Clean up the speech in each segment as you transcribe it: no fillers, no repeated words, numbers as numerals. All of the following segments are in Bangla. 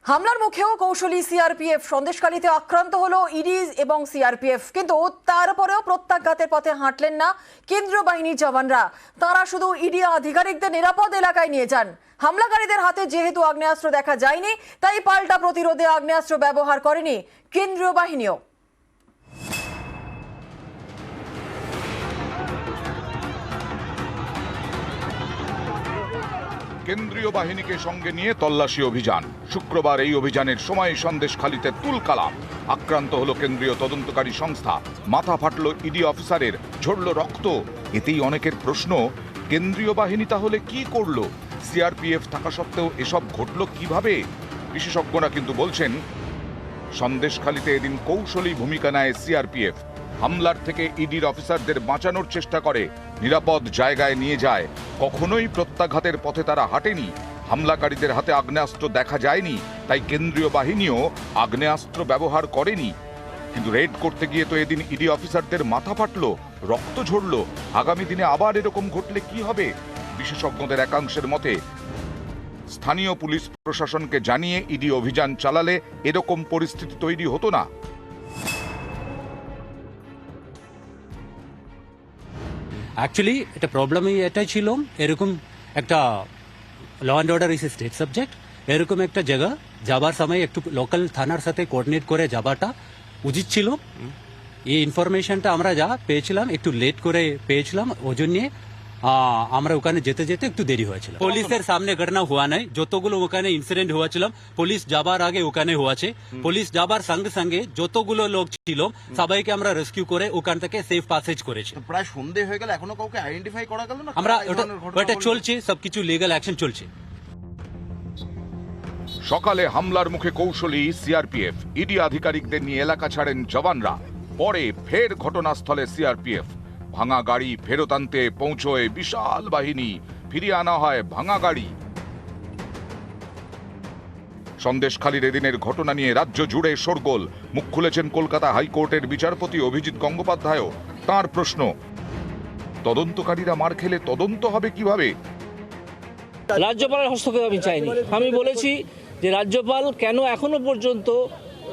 হামলার মুখেও কৌশলী সিআরপিএফ। সন্দেশখালীতে আক্রান্ত হলো ইডি এবং সিআরপিএফ, কিন্তু তারপরেও প্রত্যাঘাতের পথে হাঁটলেন না কেন্দ্রীয় বাহিনীর জওয়ানরা। তারা শুধু ইডি আধিকারিকদের নিরাপদ এলাকায় নিয়ে যান। হামলাকারীদের হাতে যেহেতু আগ্নেয়াস্ত্র দেখা যায়নি, তাই পাল্টা প্রতিরোধে আগ্নেয়াস্ত্র ব্যবহার করেনি কেন্দ্রীয় বাহিনীও। কেন্দ্রীয় বাহিনীকে সঙ্গে নিয়ে তল্লাশি অভিযান। শুক্রবার এই অভিযানের সময় সন্দেশখালীতে তুলকালাম। আক্রান্ত হলো কেন্দ্রীয় তদন্তকারী সংস্থা, মাথা ফাটল ইডি অফিসারের, ঝরল রক্ত। এতেই অনেকের প্রশ্ন, কেন্দ্রীয় বাহিনী তাহলে কি করলো? সিআরপিএফ থাকা সত্ত্বেও এসব ঘটল কিভাবে? বিশেষজ্ঞরা কিন্তু বলছেন, সন্দেশখালীতে এদিন কৌশলী ভূমিকা নেয় সিআরপিএফ। হামলার থেকে ইডির অফিসারদের বাঁচানোর চেষ্টা করে, নিরাপদ জায়গায় নিয়ে যায়। কখনোই প্রত্যাঘাতের পথে তারা হাঁটেনি। হামলাকারীদের হাতে আগ্নেয়াস্ত্র দেখা যায়নি, তাই কেন্দ্রীয় বাহিনীও আগ্নেয়াস্ত্র ব্যবহার করেনি। কিন্তু রেড করতে গিয়ে তো এদিন ইডি অফিসারদের মাথা ফাটলো, রক্ত ঝরল। আগামী দিনে আবার এরকম ঘটলে কি হবে? বিশেষজ্ঞদের একাংশের মতে, স্থানীয় পুলিশ প্রশাসনকে জানিয়ে ইডি অভিযান চালালে এরকম পরিস্থিতি তৈরি হতো না। অ্যাকচুয়ালি এটা প্রবলেমই এটাই ছিল, এরকম একটা law and order is state subject. এরকম একটা জায়গা যাবার সময় একটু লোকাল থানার সাথে কোঅর্ডিনেট করে যাবাটা উচিত ছিল। এই ইনফরমেশনটা আমরা যা পেয়েছিলাম একটু লেট করে পেয়েছিলাম, ওই জন্য আমরা ওখানে যেতে যেতে একটু দেরি হয়েছিল। পুলিশের সামনে ঘটনা হওয়া নাই, যতগুলো ওখানে ইনসিডেন্ট হয়েছিল পুলিশ যাবার আগে ওখানে হয়েছে। পুলিশ যাবার সঙ্গে সঙ্গে যতগুলো লোক ছিল সবাইকে আমরা রেস্কিউ করে ওখান থেকে সেফ পাসেজ করেছি। প্রায় সন্ধে হয়ে গেল, এখনো কাউকে আইডেন্টিফাই করা গেল না। আমরা ওটা চলছে, সবকিছু লিগ্যাল অ্যাকশন চলছে। সকালে হামলার মুখে কৌশলী সিআরপিএফ, ইডি আধিকারিকদের নিয়ে এলাকা ছাড়েন জওয়ানরা। পরে ফের ঘটনাস্থলে সিআরপিএফ। ভাঙা গাড়ি ফেরত আনতে পৌঁছয় বিশাল বাহিনী, ফিরিয়ে আনা হয় ভাঙা গাড়ি। সন্দেশখালীর এদিনের ঘটনা নিয়ে রাজ্য জুড়ে শোরগোল। মুখ খুলেছেন কলকাতা হাইকোর্টের বিচারপতি অভিজিৎ গঙ্গোপাধ্যায়ও। তাঁর প্রশ্ন, তদন্তকারীরা মার খেলে তদন্ত হবে কিভাবে? রাজ্যপালের হস্তক্ষেপ আমি চাইনি। আমি বলেছি যে রাজ্যপাল কেন এখনো পর্যন্ত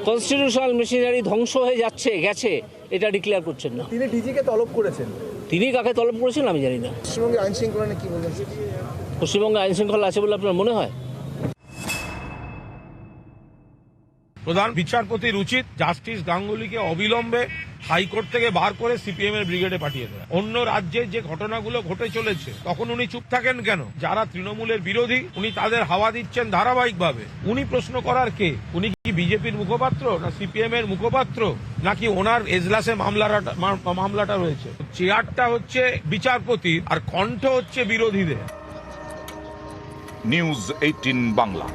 কনস্টিটিউশনাল মেশিনারি ধ্বংস হয়ে গেছে এটা ডিক্লেয়ার করছেন না। তিনি ডিজিকে তলব করেছেন। তিনি কাকে তলব করেছেন আমি জানি না। পশ্চিমবঙ্গে আইন শৃঙ্খলা নিয়ে কি বলছেন? পশ্চিমবঙ্গে আইন শৃঙ্খলা আছে বলে আপনার মনে হয়? প্রধান বিচারপতির উচিত জাস্টিস গাঙ্গুলিকে অবিলম্বে হাইকোর্ট থেকে বার করে সিপিএম এর ব্রিগেডে পাঠিয়ে দেয়। অন্য রাজ্যে যে ঘটনাগুলো ঘটে চলেছে তখন উনি চুপ থাকেন কেন? যারা তৃণমূলের বিরোধী উনি তাদের হাওয়া দিচ্ছেন ধারাবাহিকভাবে। উনি প্রশ্ন করার কে? উনি কি বিজেপির মুখপাত্র, না সিপিএম এর মুখপাত্র, নাকি ওনার এজলাসে মামলাটা রয়েছে? চেয়ারটা হচ্ছে বিচারপতির আর কণ্ঠ হচ্ছে বিরোধীদের। নিউজ 18 বাংলা।